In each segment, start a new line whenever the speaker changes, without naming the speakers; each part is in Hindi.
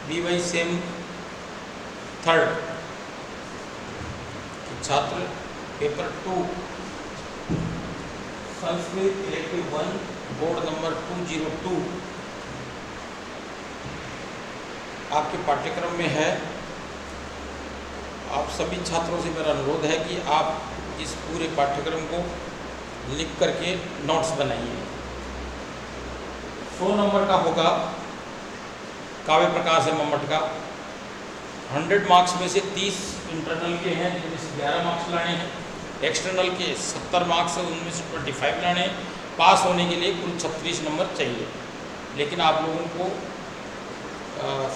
BY सेम थर्ड छात्र paper 2 Sanskrit elective 1 board number 202 आपके पाठ्यक्रम में है। आप सभी छात्रों से मेरा अनुरोध है कि आप इस पूरे पाठ्यक्रम को लिख करके नोट्स बनाइए। 100 नंबर का होगा, काव्य प्रकाश है मम्मट का। 100 मार्क्स में से 30 इंटरनल के हैं, जिनमें से 11 मार्क्स लाने हैं। एक्सटर्नल के 70 मार्क्स हैं, उनमें से 25 लाने हैं। पास होने के लिए कुल 36 नंबर चाहिए। लेकिन आप लोगों को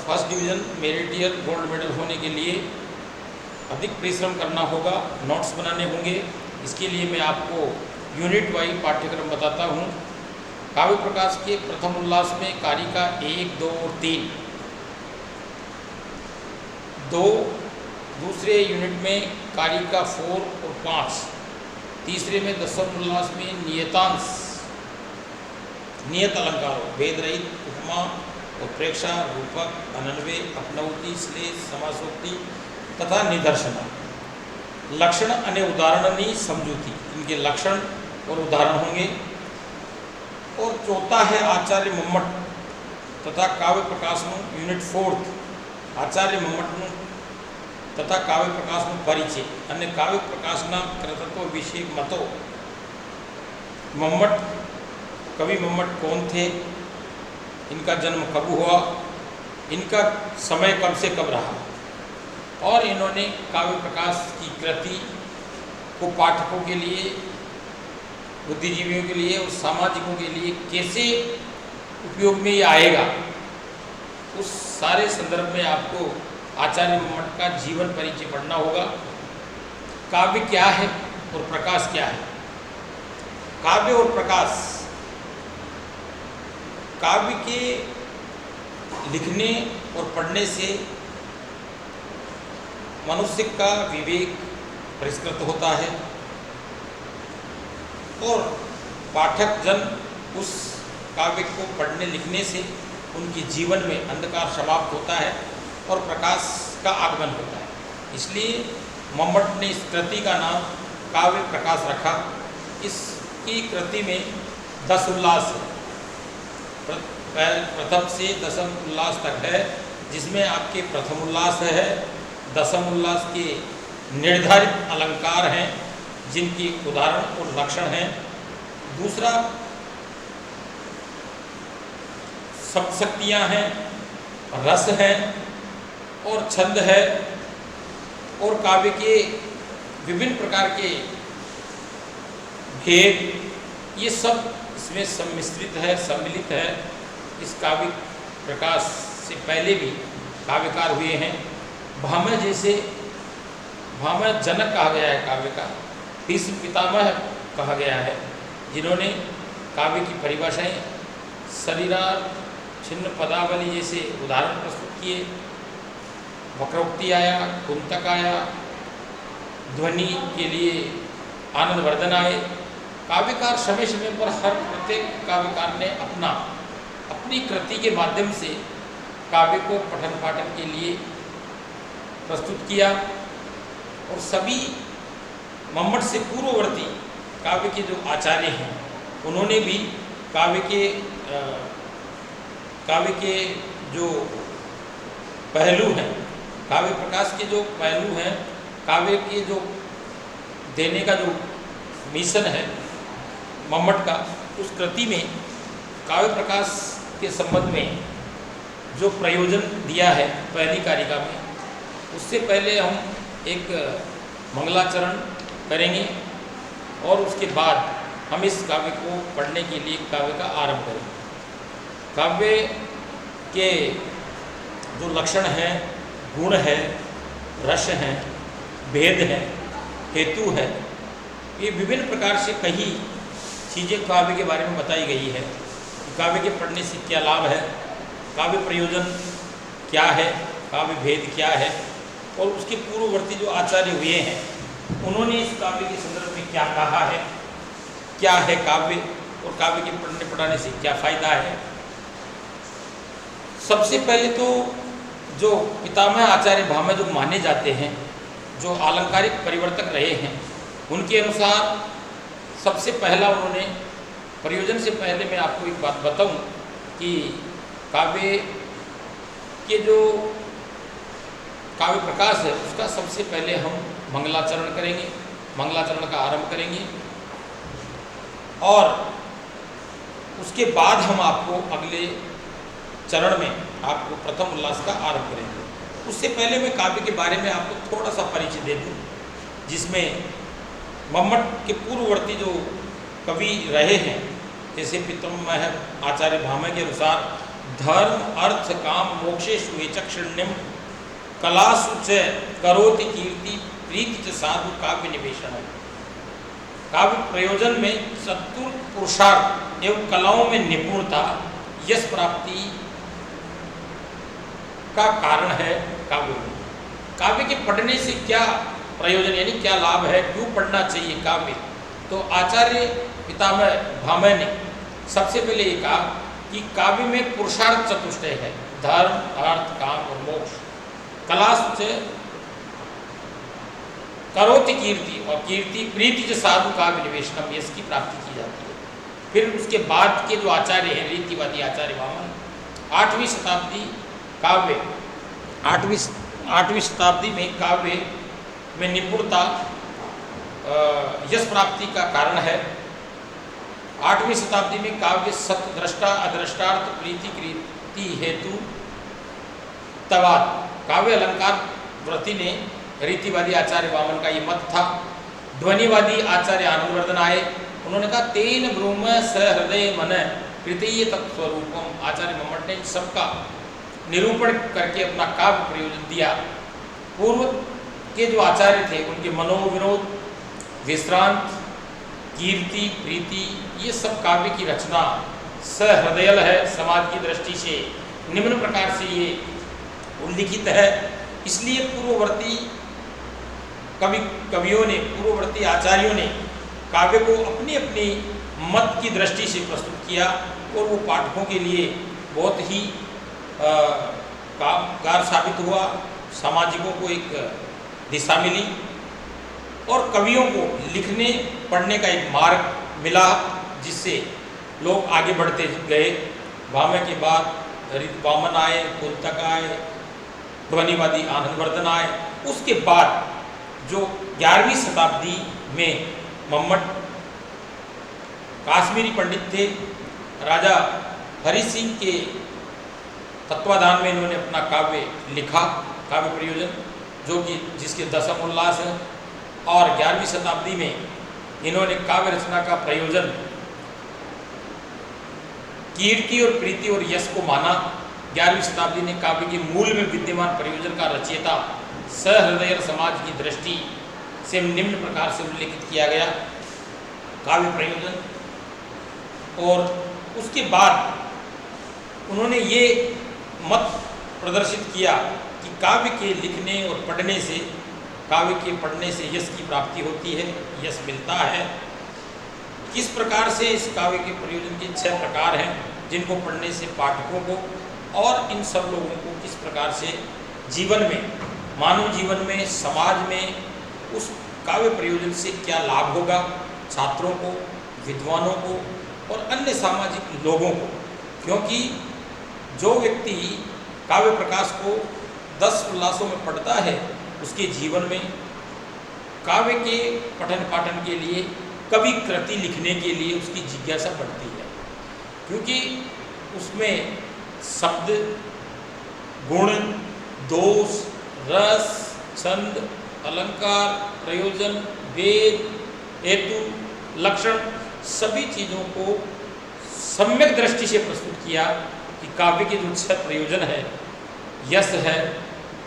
फर्स्ट डिवीज़न मेरिटियर गोल्ड मेडल होने के लिए अधिक परिश्रम करना होगा, नोट्स बनाने होंगे। इसके लिए मैं आपको यूनिट वाइज पाठ्यक्रम बताता हूँ। काव्य प्रकाश के प्रथम उल्लास में कारिका 1, 2 और 3, 2 दूसरे यूनिट में कारिका 4 और 5, तीसरे में दसम उल्लास में नियतांश, नियत अलंकारों, भेद रहित, उपमा और प्रेक्षा, रूपक, अनन्वय, अपनौती, श्लेष, समासोक्ति तथा निदर्शना, लक्षण अन्य उदाहरणनी समझूती, इनके लक्षण और उदाहरण होंगे। और चौथा है आचार्य मम्मट तथा काव्य प्रकाश में यूनिट 4 आचार्य मम्मट तथा काव्य प्रकाश में परिचय, अन्य काव्य प्रकाश नाम कृतत्व विषय मतो। मम्मट, कवि मम्मट कौन थे, इनका जन्म कब हुआ, इनका समय कब से कब रहा, और इन्होंने काव्य प्रकाश की कृति को पाठकों के लिए, बुद्धिजीवियों के लिए और सामाजिकों के लिए कैसे उपयोग में ये आएगा, उस सारे संदर्भ में आपको आचार्य मम्मट का जीवन परिचय पढ़ना होगा। काव्य क्या है और प्रकाश क्या है। काव्य और प्रकाश, काव्य के लिखने और पढ़ने से मनुष्य का विवेक परिष्कृत होता है और पाठक जन उस काव्य को पढ़ने लिखने से उनके जीवन में अंधकार समाप्त होता है और प्रकाश का आगमन होता है। इसलिए मम्मट ने इस कृति का नाम काव्य प्रकाश रखा। इसकी कृति में 10 उल्लास है, प्रथम से दसम उल्लास तक है, जिसमें आपके प्रथम उल्लास है, दसम उल्लास के निर्धारित अलंकार हैं जिनकी उदाहरण और लक्षण हैं। दूसरा शक्तियाँ हैं, रस हैं और छंद है, और काव्य के विभिन्न प्रकार के भेद, ये सब इसमें सम्मिश्रित है, सम्मिलित है। इस काव्य प्रकाश से पहले भी काव्यकार हुए हैं। भामह जैसे, भामह जनक कहा गया है काव्य का, भीष्म पितामह कहा गया है, जिन्होंने काव्य की परिभाषाएं शरीरार्थ, छिन्न पदावली जैसे उदाहरण प्रस्तुत किए। वक्रोक्ति आया, कुंतक आया, ध्वनि के लिए आनंदवर्धन आए। काव्यकार समय समय पर हर प्रत्येक काव्यकार ने अपनी कृति के माध्यम से काव्य को पठन पाठन के लिए प्रस्तुत किया। और सभी मम्मट से पूर्ववर्ती काव्य के जो आचार्य हैं, उन्होंने भी काव्य के जो पहलू हैं, काव्य प्रकाश के जो पहलू हैं, काव्य के जो देने का जो मिशन है मम्मट का, उस कृति में काव्य प्रकाश के संबंध में जो प्रयोजन दिया है पहली कारिका में, उससे पहले हम एक मंगलाचरण करेंगे और उसके बाद हम इस काव्य को पढ़ने के लिए काव्य का आरंभ करेंगे। काव्य के जो लक्षण हैं, गुण है, रस है, भेद है, हेतु है, ये विभिन्न प्रकार से कई चीज़ें काव्य के बारे में बताई गई है। काव्य के पढ़ने से क्या लाभ है, काव्य प्रयोजन क्या है, काव्य भेद क्या है, और उसके पूर्ववर्ती जो आचार्य हुए हैं उन्होंने इस काव्य के संदर्भ में क्या कहा है, क्या है काव्य और काव्य के पढ़ने पढ़ाने से क्या फायदा है। सबसे पहले तो जो पितामह आचार्य भामह जो माने जाते हैं, जो आलंकारिक परिवर्तक रहे हैं, उनके अनुसार सबसे पहला उन्होंने, प्रयोजन से पहले मैं आपको एक बात बताऊं कि काव्य के जो काव्य प्रकाश है उसका सबसे पहले हम मंगलाचरण करेंगे, मंगलाचरण का आरंभ करेंगे और उसके बाद हम आपको अगले चरण में आपको प्रथम उल्लास का आरंभ करेंगे। उससे पहले मैं काव्य के बारे में आपको थोड़ा सा परिचय दे दूँ, जिसमें मम्मट के पूर्ववर्ती जो कवि रहे हैं, जैसे पितामह आचार्य भामह के अनुसार धर्म अर्थ काम मोक्षेषु वेचक्षण्यम कलासु च करोति कीर्ति प्रीति च साधु काव्य निवेशनम। काव्य प्रयोजन में चतुर पुरुषार्थ एवं कलाओं में निपुणता यश प्राप्ति का कारण है काव्य। काव्य के पढ़ने से क्या प्रयोजन यानी क्या लाभ है, क्यों पढ़ना चाहिए काव्य? तो आचार्य पितामह भामह ने सबसे पहले ये कहा कि काव्य में पुरुषार्थ चतुष्टय है, धर्म अर्थ काम और मोक्ष। कलासु च करोति कीर्ति, और कीर्ति प्रीति च साधु काव्य निवेशनम, यश की प्राप्ति की जाती है। फिर उसके बाद के जो आचार्य हैं, रीतिवादी आचार्य भामह, 8वीं शताब्दी काव्य 8वीं शताब्दी में काव्य में निपुणता यश प्राप्ति का कारण है। 8वीं शताब्दी में काव्य सत्य दृष्टा अदृष्टार्थ प्रीति कृति हेतु तवाद। काव्य अलंकार व्रति ने, रीतिवादी आचार्य वामन का ये मत था। ध्वनिवादी आचार्य आनंदवर्धन आए, उन्होंने कहा तेन ब्रह्म सहृदय मन कृतीय तत्स्वरूपम। आचार्य मम्मट ने सबका निरूपण करके अपना काव्य प्रयोजन दिया। पूर्व के जो आचार्य थे उनके मनोविनोद, विश्रांत, कीर्ति, प्रीति, ये सब काव्य की रचना सहृदयल है, समाज की दृष्टि से निम्न प्रकार से ये उल्लिखित है। इसलिए पूर्ववर्ती कवियों ने, पूर्ववर्ती आचार्यों ने काव्य को अपनी अपनी मत की दृष्टि से प्रस्तुत किया और वो पाठकों के लिए बहुत ही कामगार साबित हुआ, सामाजिकों को एक दिशा मिली और कवियों को लिखने पढ़ने का एक मार्ग मिला, जिससे लोग आगे बढ़ते गए। भामह के बाद वामन आए, कुंतक आए, ध्वनिवादी आनंदवर्धन आए। उसके बाद जो 11वीं शताब्दी में मम्मट काश्मीरी पंडित थे, राजा हरि सिंह के तत्वाधान में इन्होंने अपना काव्य लिखा, काव्य प्रयोजन, जो कि जिसके दशम उल्लास है। और 11वीं शताब्दी में इन्होंने काव्य रचना का प्रयोजन कीर्ति और प्रीति और यश को माना। 11वीं शताब्दी ने काव्य के मूल में विद्यमान प्रयोजन का रचयिता सहृदय समाज की दृष्टि से निम्न प्रकार से उल्लेखित किया गया काव्य प्रयोजन। और उसके बाद उन्होंने ये मत प्रदर्शित किया कि काव्य के लिखने और पढ़ने से, काव्य के पढ़ने से यश की प्राप्ति होती है, यश मिलता है। किस प्रकार से इस काव्य के प्रयोजन के 6 प्रकार हैं, जिनको पढ़ने से पाठकों को और इन सब लोगों को किस प्रकार से जीवन में, मानव जीवन में, समाज में उस काव्य प्रयोजन से क्या लाभ होगा, छात्रों को, विद्वानों को और अन्य सामाजिक लोगों को। क्योंकि जो व्यक्ति काव्य प्रकाश को 10 उल्लासों में पढ़ता है, उसके जीवन में काव्य के पठन पाठन के लिए, कवि कृति लिखने के लिए उसकी जिज्ञासा बढ़ती है। क्योंकि उसमें शब्द, गुण, दोष, रस, छंद, अलंकार, प्रयोजन, वेद, हेतु, लक्षण, सभी चीज़ों को सम्यक दृष्टि से प्रस्तुत किया कि काव्य के जो 6 प्रयोजन है, यश है,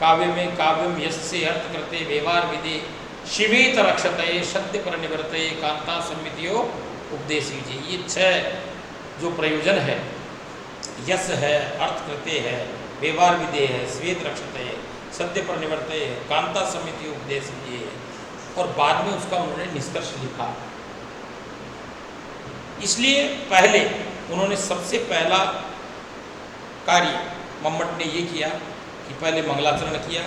काव्य में काव्यम यश से अर्थ करते व्यवहार विधि शिवेत रक्षते सत्य पर निवर्ते कांता समितियो उपदेश कीजिए। ये 6 जो प्रयोजन है, यश है, अर्थ करते है, व्यवहार विधि है, श्वेत रक्षते है, सत्य पर निवर्ते है, कांता समिति उपदेश कीजिए। और बाद में उसका उन्होंने निष्कर्ष लिखा। इसलिए पहले उन्होंने सबसे पहला कार्य मम्मट ने ये किया कि कि पहले मंगलाचरण किया।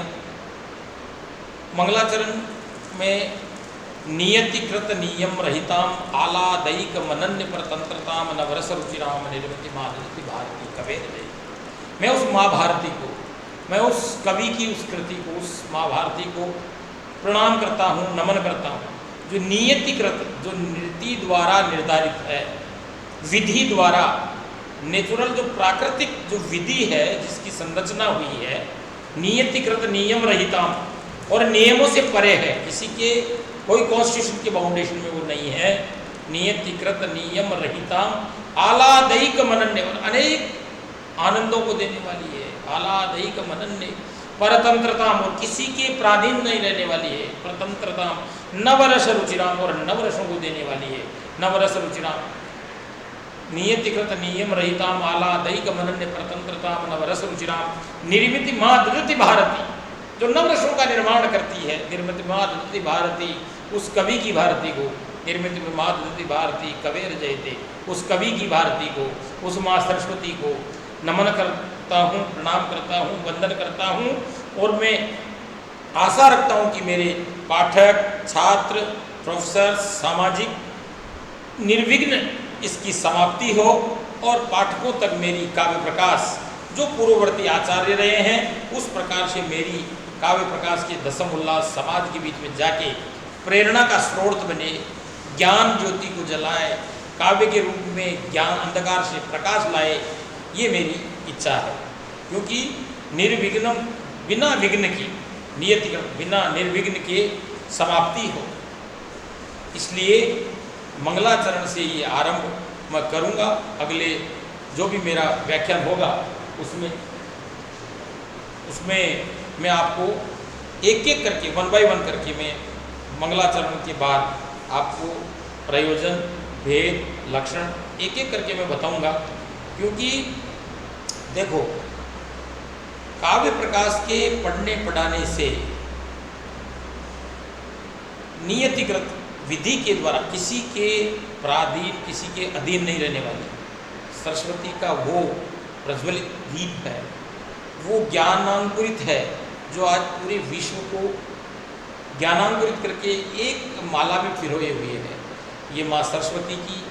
मंगलाचरण में नियतिकृत नियम रहिताम आलादैक मनन्य परतंत्रताम नवरस रुचिराम निर्मति माधुरी भारती कबीर जय। मैं उस माँ भारती को, मैं उस कवि की उस कृति को, उस माँ भारती को प्रणाम करता हूँ, नमन करता हूँ, जो नियतिकृत, जो नीति द्वारा निर्धारित है, विधि द्वारा, नेचुरल जो प्राकृतिक जो विधि है जिसकी संरचना हुई है, नियतिकृत नियम रहिताम, और नियमों से परे है, किसी के कोई कॉन्स्टिट्यूशन के बाउंडेशन में वो नहीं है। नियतिकृत नियम रहिताम आलादैक मनन्य, और अनेक आनंदों को देने वाली है। आलादैक मनन्य परतंत्रताम, और किसी के प्राधीन नहीं रहने वाली है। परतंत्रताम नवरस रुचिराम, और नवरसों को देने वाली है। नवरस रुचिराम नियतिकृत नियम रहिताम आलादैक मनन्य परतंत्रताम नवरस रुचिराम निर्मिति माँ ददति भारती, जो नवरसों का निर्माण करती है। निर्मिति माँ ददति भारती, उस कवि की भारती को, निर्मिति माँ ददति भारती कबीर जयते, उस कवि की भारती को, उस माँ सरस्वती को नमन करता हूँ, प्रणाम करता हूँ, वंदन करता हूँ। और मैं आशा रखता हूँ कि मेरे पाठक, छात्र, प्रोफेसर, सामाजिक निर्विघ्न इसकी समाप्ति हो, और पाठकों तक मेरी काव्य प्रकाश, जो पूर्ववर्ती आचार्य रहे हैं, उस प्रकार से मेरी काव्य प्रकाश के दसम उल्लास समाज के बीच में जाके प्रेरणा का स्रोत बने, ज्ञान ज्योति को जलाए, काव्य के रूप में ज्ञान अंधकार से प्रकाश लाए, ये मेरी इच्छा है। क्योंकि निर्विघ्नम, बिना विघ्न की, नियति बिना निर्विघ्न के समाप्ति हो, इसलिए मंगलाचरण से ये आरंभ मैं करूँगा। अगले जो भी मेरा व्याख्यान होगा उसमें मैं आपको एक एक करके, 1 बाय 1 करके मैं मंगलाचरण के बाद आपको प्रयोजन, भेद, लक्षण एक एक करके मैं बताऊंगा। क्योंकि देखो, काव्य प्रकाश के पढ़ने पढ़ाने से नियतिकृत विधि के द्वारा किसी के प्राधीन, किसी के अधीन नहीं रहने वाले। सरस्वती का वो प्रज्वलित दीप है, वो ज्ञानांकुरित है, जो आज पूरे विश्व को ज्ञानांकुरित करके एक माला में पिरोए हुए है। ये माँ सरस्वती की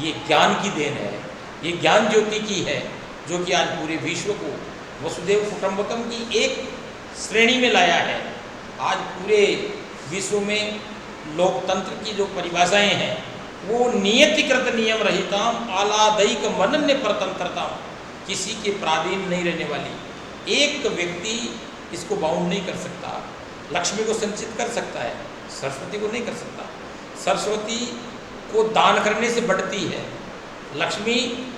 ये ज्ञान की देन है, ये ज्ञान ज्योति की है, जो कि आज पूरे विश्व को वसुदेव कुटुंबकम की एक श्रेणी में लाया है। आज पूरे विश्व में लोकतंत्र की जो परिभाषाएं हैं, वो नियतिकृत नियम रहिताम आलादैक मनन्य परतंत्रताम, किसी के प्राधीन नहीं रहने वाली। एक व्यक्ति इसको बाउंड नहीं कर सकता। लक्ष्मी को संचित कर सकता है, सरस्वती को नहीं कर सकता। सरस्वती को दान करने से बढ़ती है, लक्ष्मी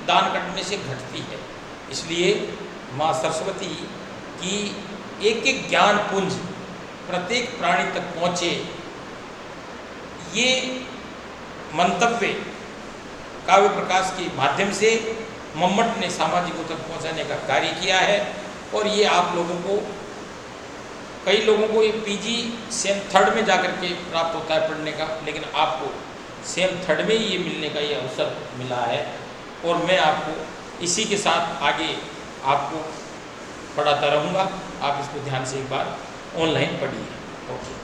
दान करने से घटती है। इसलिए माँ सरस्वती की एक एक ज्ञान पुंज प्रत्येक प्राणी तक पहुँचे, ये मंतव्य काव्य प्रकाश के माध्यम से मम्मट ने सामाजिकों तक पहुँचाने का कार्य किया है। और ये आप लोगों को, कई लोगों को ये पीजी सेम थर्ड में जाकर के प्राप्त होता है पढ़ने का, लेकिन आपको सेम थर्ड में ही ये मिलने का ये अवसर मिला है। और मैं आपको इसी के साथ आगे आपको पढ़ाता रहूँगा। आप इसको ध्यान से एक बार ऑनलाइन पढ़िए। ओके।